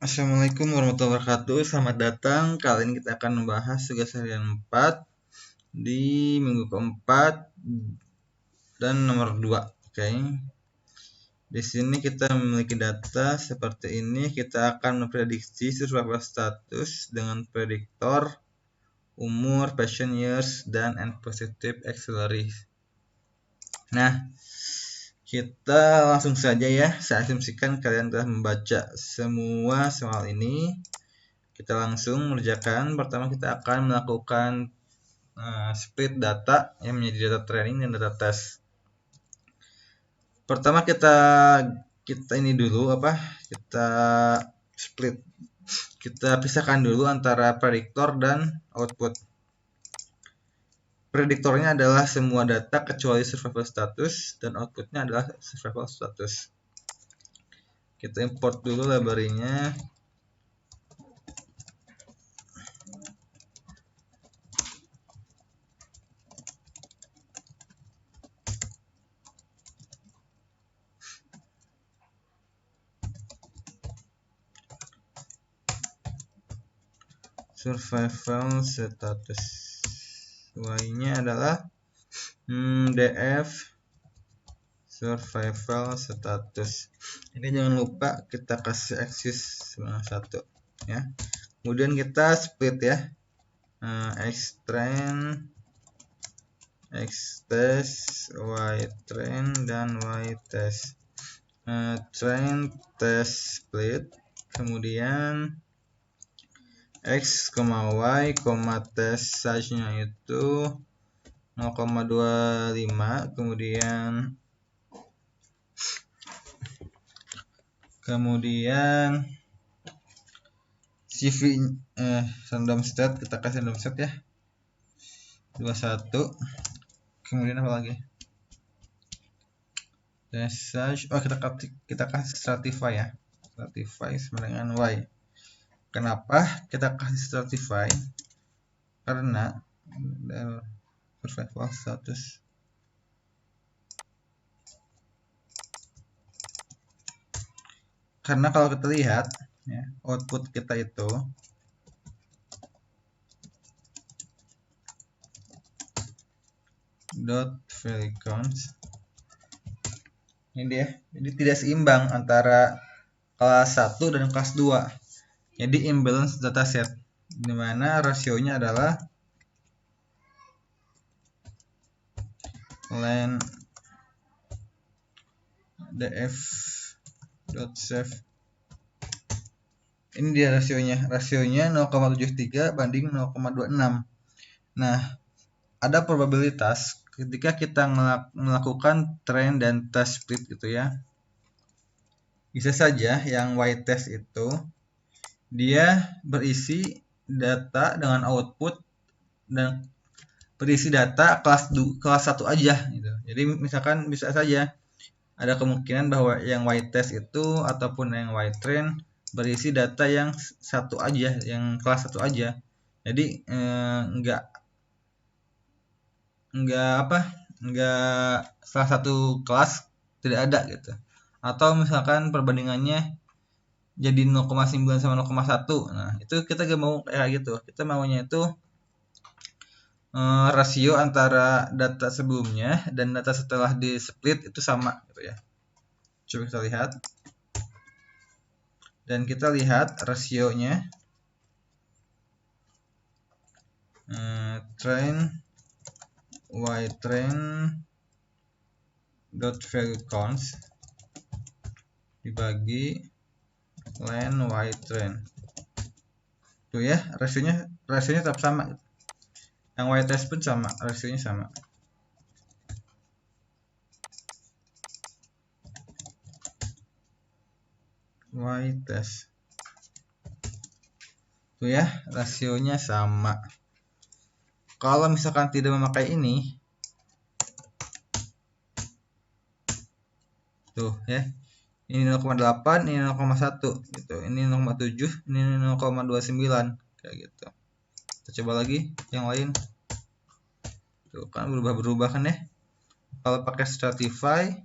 Assalamualaikum warahmatullahi wabarakatuh. Selamat datang. Kali ini kita akan membahas tugas harian 4 di minggu keempat dan nomor 2. Oke. Di sini kita memiliki data seperti ini. Kita akan memprediksi survival status dengan prediktor umur, patient years, dan and positive auxiliary. Nah, kita langsung saja ya. Saya asumsikan kalian telah membaca semua soal ini. Kita langsung mengerjakan. Pertama kita akan melakukan split data yang menjadi data training dan data test. Pertama kita ini dulu kita split. Kita pisahkan dulu antara prediktor dan output. Prediktornya adalah semua data kecuali survival status dan outputnya adalah survival status. Kita import dulu library-nya. Survival status. Y-nya adalah df survival status. Ini jangan lupa kita kasih axis 1 ya. Kemudian kita split ya. X-train, X-test, Y-train, dan Y-test. Train test split. Kemudian X, Y, test size-nya itu 0,25. Kemudian CV random state, kita kasih random state ya 21. Kemudian apa lagi, size, kita kasih stratify ya, stratify sama dengan Y. Kenapa kita kasih stratify? Karena survival status. Karena kalau kita lihat ya, output kita itu dot value counts ini dia, jadi tidak seimbang antara kelas 1 dan kelas 2. Jadi imbalance dataset, dimana rasionya adalah len df dot save. Ini dia rasionya 0,73 banding 0,26. Nah, ada probabilitas ketika kita melakukan train dan test split gitu ya. Bisa saja yang Y test itu dia berisi data dengan output dan berisi data kelas 1 aja gitu. Jadi misalkan bisa saja ada kemungkinan bahwa yang Y test itu ataupun yang Y train berisi data yang satu aja, yang kelas 1 aja. Jadi enggak salah satu kelas tidak ada gitu. Atau misalkan perbandingannya jadi 0,9 sama 0,1. Nah, itu kita gak mau kayak gitu. Kita maunya itu rasio antara data sebelumnya dan data setelah di split itu sama gitu ya. Coba kita lihat. Dan kita lihat rasionya train Y train dot value counts dibagi len Y train. Tuh ya, rasionya tetap sama. Yang Y test pun sama, rasionya sama. Y test. Tuh ya, rasionya sama. Kalau misalkan tidak memakai ini, tuh ya, ini 0,8, ini 0,1 gitu, ini 0,7, ini 0,29 kayak gitu. Kita coba lagi yang lain. Tuh kan berubah kan ya. Kalau pakai stratify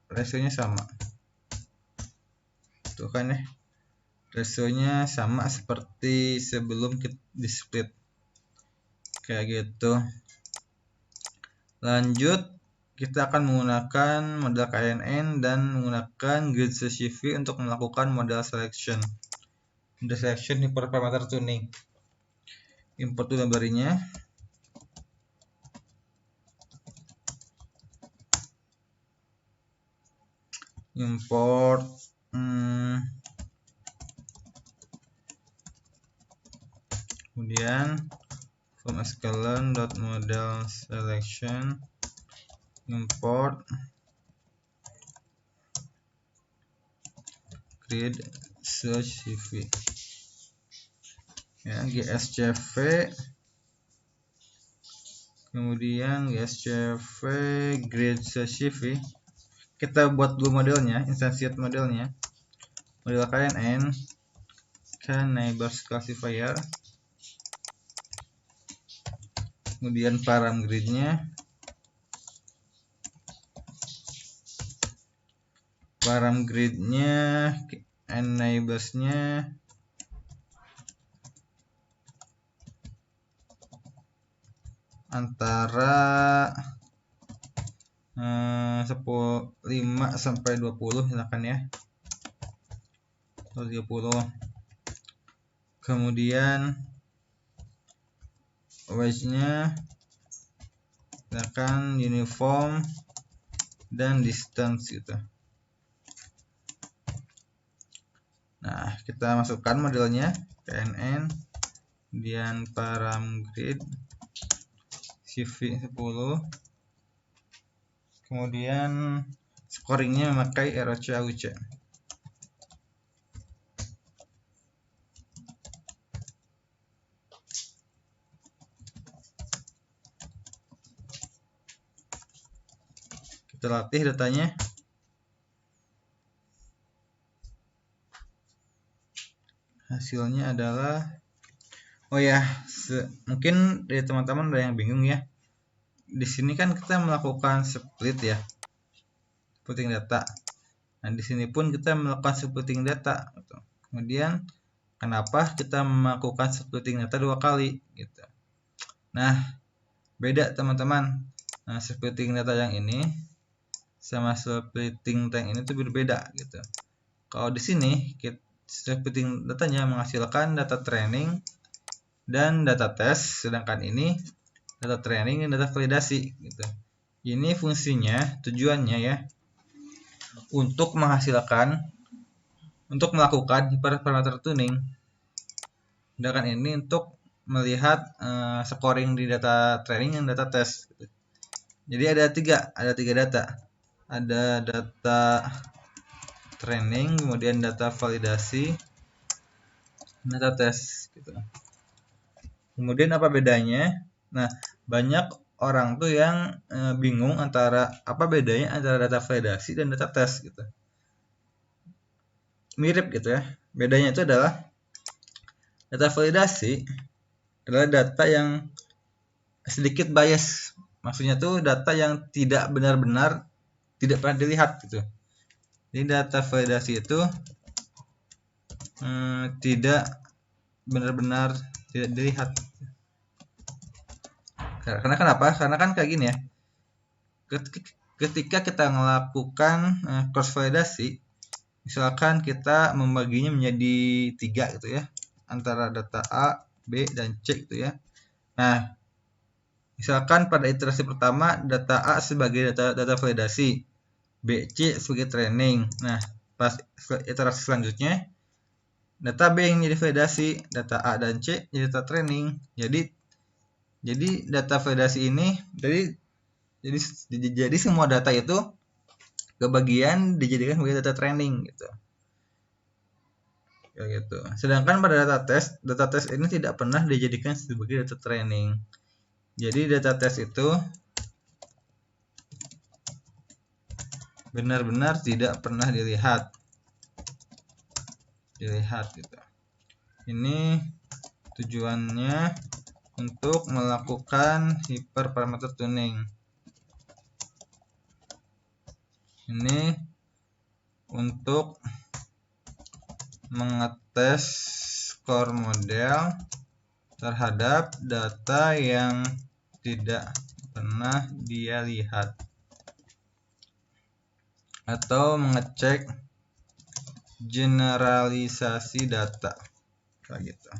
rasionya sama. tuh kan ya, rasionya sama seperti sebelum di split kayak gitu. Lanjut, kita akan menggunakan model KNN dan menggunakan grid CSV untuk melakukan model selection. Model selection hyperparameter tuning. Import dulu library-nya. Import kemudian from sklearn.model selection import grid CSV ya, GSCV, kemudian GSCV grid CSV. Kita buat dulu modelnya, instantiate modelnya, model KNN can neighbors classifier, kemudian param gridnya, and neighborsnya antara 5 sampai 20 silakan ya, atau 30. Kemudian weight-nya silakan uniform dan distance gitu. Nah, kita masukkan modelnya KNN, kemudian param grid CV 10, kemudian scoringnya memakai ROC AUC. Kita latih datanya. Hasilnya adalah, oh ya, mungkin dari teman-teman ada yang bingung ya. Di sini kan kita melakukan split ya, splitting data. Nah, di sini pun kita melakukan splitting data. Kemudian kenapa kita melakukan splitting data 2 kali gitu. Nah, beda teman-teman. Nah, splitting data yang ini sama splitting tank ini tuh berbeda gitu. Kalau di sini splitting datanya menghasilkan data training dan data test, sedangkan ini data training dan data validasi gitu. Ini fungsinya, tujuannya ya, untuk melakukan hyperparameter tuning. Sedangkan ini untuk melihat scoring di data training dan data test gitu. Jadi ada tiga data. Ada data training, kemudian data validasi, data test gitu. Kemudian apa bedanya? Nah, banyak orang tuh yang bingung antara apa bedanya antara data validasi dan data test gitu. Mirip gitu ya. Bedanya itu adalah data validasi adalah data yang sedikit bias. Maksudnya tuh data yang tidak benar-benar tidak pernah dilihat gitu. Jadi data validasi itu tidak benar-benar tidak dilihat. Karena kenapa? Karena kan kayak gini ya. Ketika kita melakukan cross validasi, misalkan kita membaginya menjadi 3 gitu ya, antara data A, B, dan C gitu ya. Nah, misalkan pada iterasi pertama data A sebagai data validasi, B, C sebagai training. Nah, pas iterasi selanjutnya data B yang jadi validasi, data A dan C jadi data training. Jadi data validasi ini jadi semua data itu kebagian dijadikan sebagai data training gitu. Kayak gitu. Sedangkan pada data test ini tidak pernah dijadikan sebagai data training. Jadi data test itu benar-benar tidak pernah dilihat gitu. Ini tujuannya untuk melakukan hyperparameter tuning. Ini untuk mengetes skor model terhadap data yang tidak pernah dia lihat, atau mengecek generalisasi data kayak gitu.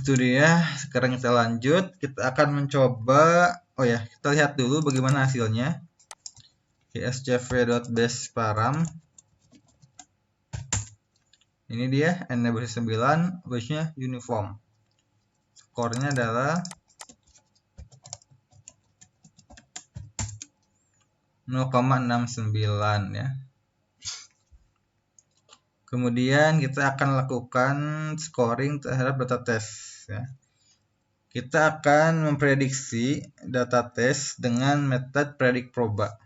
Itu dia. Sekarang kita lanjut, kita akan mencoba, kita lihat dulu bagaimana hasilnya. iscv.base param. Ini dia, n-nya bersih 9, base-nya uniform. Skornya adalah 0,69 ya. Kemudian kita akan lakukan scoring terhadap data test ya. Kita akan memprediksi data test dengan metode predict proba.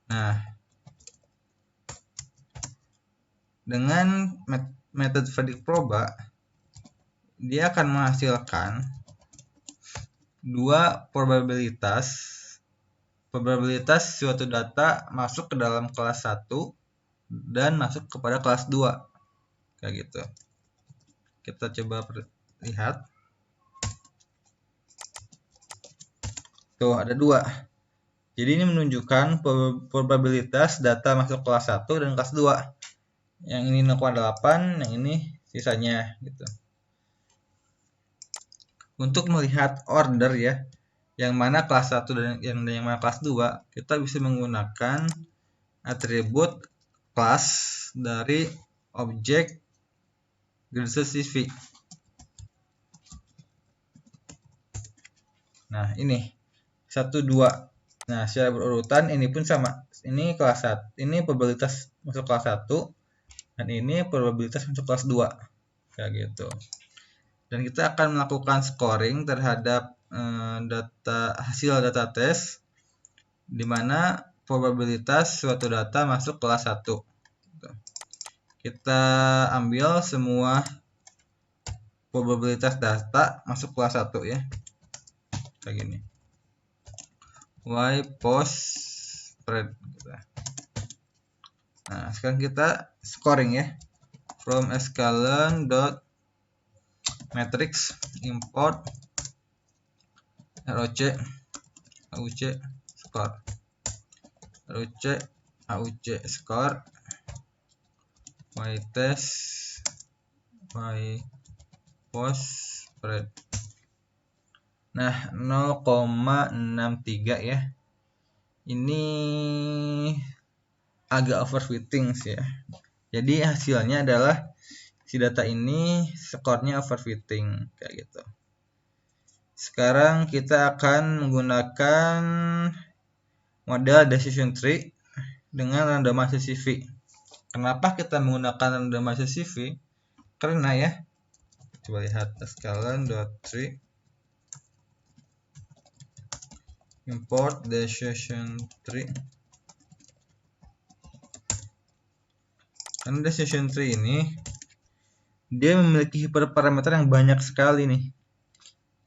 Nah, dengan metode predict proba, dia akan menghasilkan dua probabilitas suatu data masuk ke dalam kelas 1 dan masuk kepada kelas 2 kayak gitu. Kita coba lihat. Tuh, ada dua. Jadi ini menunjukkan probabilitas data masuk kelas 1 dan kelas 2. Yang ini 0,8, yang ini sisanya gitu. Untuk melihat order ya, yang mana kelas 1 dan yang mana kelas 2, kita bisa menggunakan atribut kelas dari objek Gradient CV. Nah, ini 1 2. Nah, secara berurutan ini pun sama. Ini kelas 1, ini probabilitas masuk kelas 1 dan ini probabilitas masuk kelas 2. Kayak gitu. Dan kita akan melakukan scoring terhadap hasil data test di mana probabilitas suatu data masuk kelas 1. Kita ambil semua probabilitas data masuk kelas 1 ya. Kayak gini. Y post spread. Nah, sekarang kita scoring ya. From escalon.matrix import ROC AUC score. ROC AUC score Y test Y post spread. Nah, 0,63 ya. Ini agak overfitting sih ya. Jadi hasilnya adalah si data ini skornya overfitting kayak gitu. Sekarang kita akan menggunakan model decision tree dengan randomized CV. Kenapa kita menggunakan randomized CV? Karena ya, coba lihat escalon.tree import decision tree. Karena decision tree ini dia memiliki hiperparameter yang banyak sekali nih.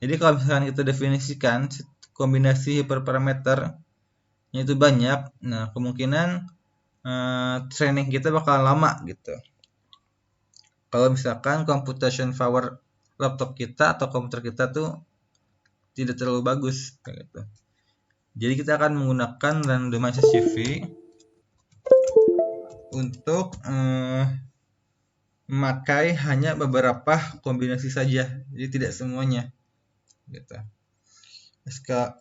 Jadi kalau misalkan kita definisikan kombinasi hiperparameter itu banyak, nah kemungkinan training kita bakal lama gitu. Kalau misalkan computation power laptop kita atau komputer kita tuh tidak terlalu bagus kayak gitu. Jadi kita akan menggunakan randomized CV untuk memakai hanya beberapa kombinasi saja, jadi tidak semuanya gitu.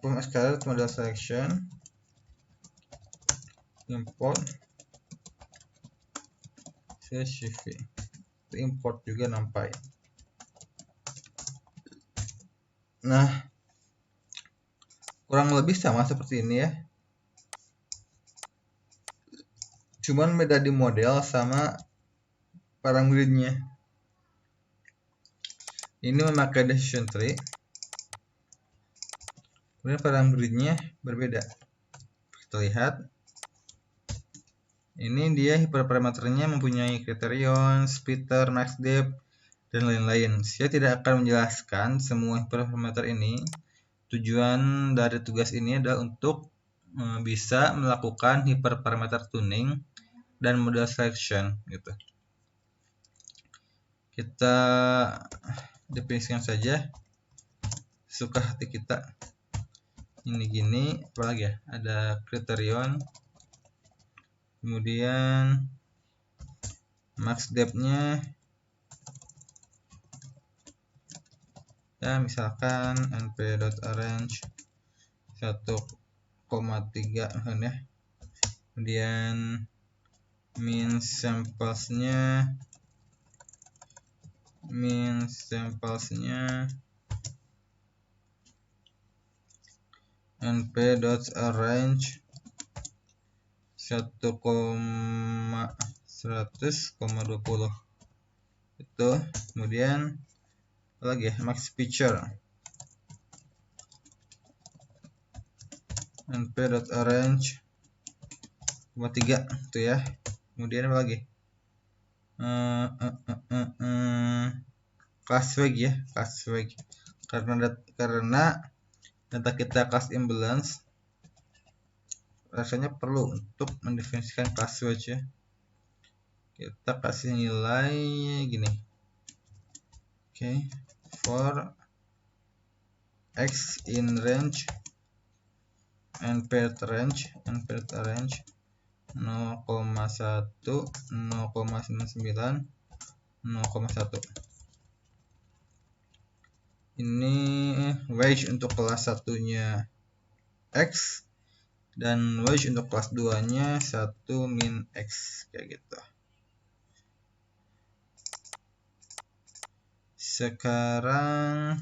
From escalon model selection import CV, import juga nampai. Nah, kurang lebih sama seperti ini ya, cuman beda di model sama parameternya. Ini memakai decision tree, kemudian parameternya berbeda. Kita lihat, ini dia hiperparameternya mempunyai kriterion, splitter, max depth, dan lain-lain. Saya tidak akan menjelaskan semua hiperparameter ini. Tujuan dari tugas ini adalah untuk bisa melakukan hyperparameter tuning dan model selection gitu. Kita definisikan saja suka hati kita. Ini gini, apalagi ya? Ada kriterion, kemudian max depth-nya ya misalkan np.arrange 1,3 misalnya. Kemudian min samplesnya np.arrange 1,100,20 itu. Kemudian lagi ya, max feature np.arrange 3 itu ya. Kemudian apa lagi, class wag ya, class wag, karena data kita class imbalance, rasanya perlu untuk mendefinisikan class wag ya. Kita kasih nilai gini, oke, for x in range np range 0,1, 0,99, 0,1. Ini wage untuk kelas 1-nya x dan wage untuk kelas 2-nya 1 min x kayak gitu. Sekarang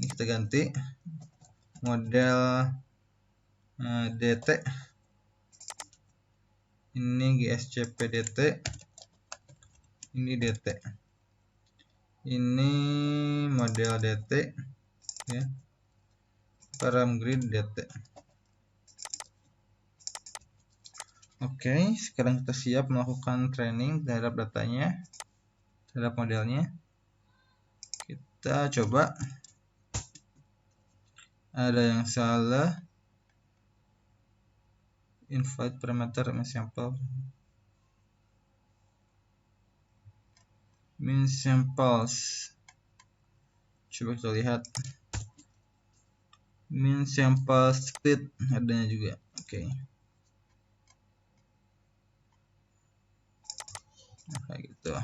ini kita ganti model dt, ini gscp dt, ini dt, ini model dt ya, param grid dt. Oke, sekarang kita siap melakukan training terhadap datanya, terhadap modelnya. Kita coba. Ada yang salah, invite parameter min samples. Coba kita lihat min sample split adanya juga. Oke. Nah, kayak gitu.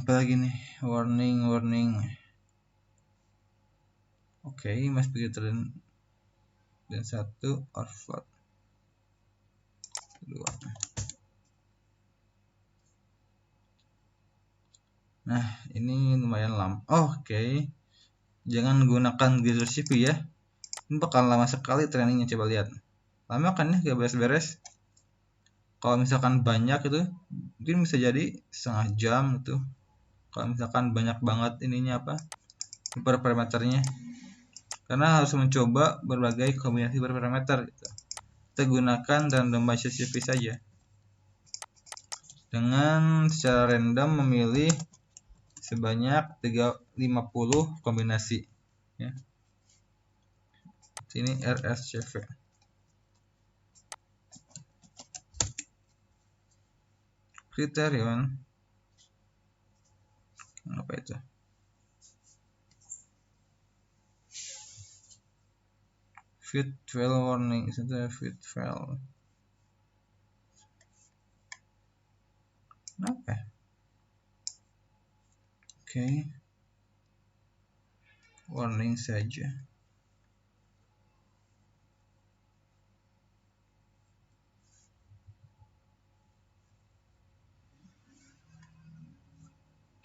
Apalagi nih, warning. Oke, must be greater than 1 or float 2. Nah, ini lumayan lama. Oke. Jangan gunakan gather CPU ya. Ini bakal lama sekali trainingnya, coba lihat. Lama kan ya, gak beres-beres. Kalau misalkan banyak itu mungkin bisa jadi setengah jam gitu. Kalau misalkan banyak banget ininya parameternya, karena harus mencoba berbagai kombinasi parameter gitu. Kita gunakan random by CCP saja dengan secara random memilih sebanyak 50 kombinasi ya. Sini RSCV. Kriterion apa itu? Fit fail warning, is it a fit fail? Oke. Warning saja.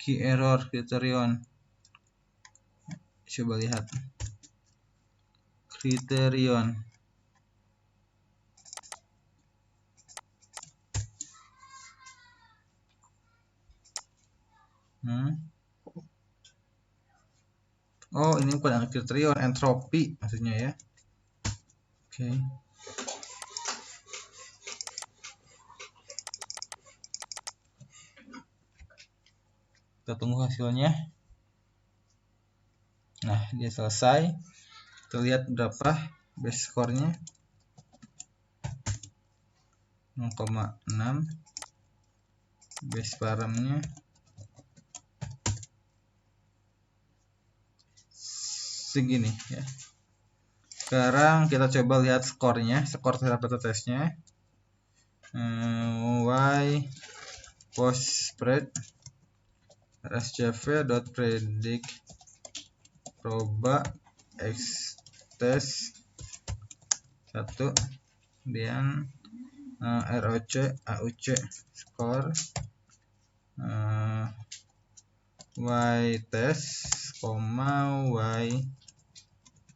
Key error kriterion. Coba lihat kriterion. Oh, ini bukan kriterion, entropi maksudnya ya. Oke. Kita tunggu hasilnya. Nah, dia selesai. Kita lihat berapa base score-nya. 0,6. Base paramnya segini ya. Sekarang kita coba lihat skornya, skor terhadap data testnya. Y post spread rscv.predict proba x test 1, kemudian ROC AUC skor y test, y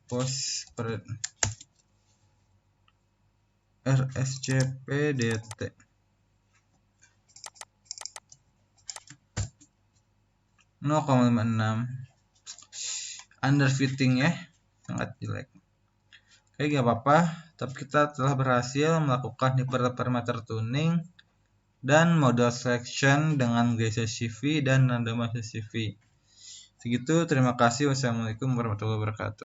post spread rscp dt. Underfitting ya, sangat jelek. Oke, gak apa-apa, tapi kita telah berhasil melakukan hyperparameter tuning dan model selection dengan GCCV dan randomized CV. Segitu, terima kasih. Wassalamualaikum warahmatullahi wabarakatuh.